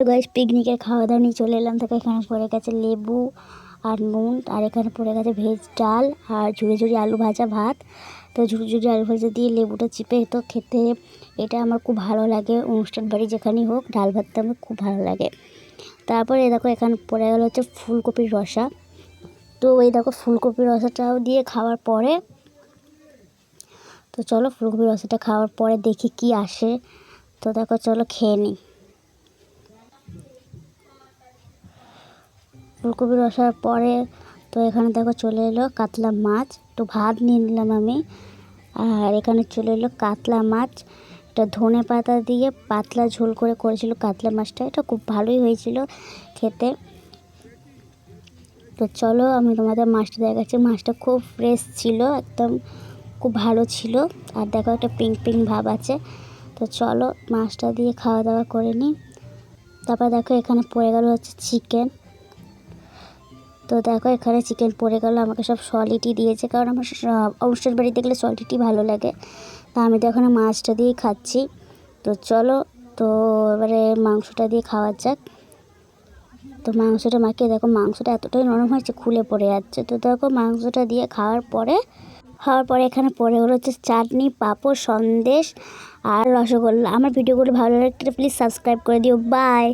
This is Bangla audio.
গাইস পিকনিকের খাওয়া দাওয়া নিয়ে চলে এলাম। দেখো এখানে পড়ে গেছে লেবু আর নুন, আর এখানে পড়ে গেছে ভেজ ডাল আর ঝুড়ি ঝুড়ি আলু ভাজা ভাত। তো ঝুড়ি ঝুড়ি আলু ভাজা দিয়ে লেবুটা চিপে তো খেতে এটা আমার খুব ভালো লাগে। অনুষ্ঠান বাড়ি যেখানেই হোক ডাল ভাতটা আমার খুব ভালো লাগে। তারপরে দেখো এখানে পড়ে গেল হচ্ছে ফুলকপির রসা। তো এই দেখো ফুলকপির রসাটাও দিয়ে খাওয়ার পরে তো চলো ফুলকপির রসাটা খাওয়ার পরে দেখি কি আসে। তো দেখো চলো খেয়ে নিই। ফুলকপি রসার পরে তো এখানে দেখো চলে এলো কাতলা মাছ। একটু ভাত নিয়ে নিলাম আমি। আর এখানে চলে এলো কাতলা মাছ। এটা ধনে পাতা দিয়ে পাতলা ঝোল করে করেছিল কাতলা মাছটা। এটা খুব ভালোই হয়েছিল খেতে। তো চলো আমি তোমাদের মাছটা দেখাচ্ছি। মাছটা খুব ফ্রেশ ছিল, একদম খুব ভালো ছিল। আর দেখো একটা পিঙ্ক পিঙ্ক ভাব আছে। তো চলো মাছটা দিয়ে খাওয়া দাওয়া করে নিই। তারপর দেখো এখানে পড়ে গেল হচ্ছে চিকেন। তো দেখো এখানে চিকেন পড়ে গেল, আমাকে সব সলিডই দিয়েছে, কারণ আমার অনুষ্ঠান বাড়িতে গেলে সলিডই ভালো লাগে। তা আমি তো এখানে মাছটা দিয়েই খাচ্ছি। তো চলো তো এবারে মাংসটা দিয়ে খাওয়া যাক। তো মাংসটা মাখিয়ে দেখো মাংসটা এতটাই নরম হয়েছে খুলে পড়ে যাচ্ছে। তো দেখো মাংসটা দিয়ে খাওয়ার পরে এখানে পড়ে গেলো হচ্ছে চাটনি, পাঁপড়, সন্দেশ আর রসগোল্লা। আমার ভিডিওগুলো ভালো লাগলে প্লিজ সাবস্ক্রাইব করে দিও। বাই।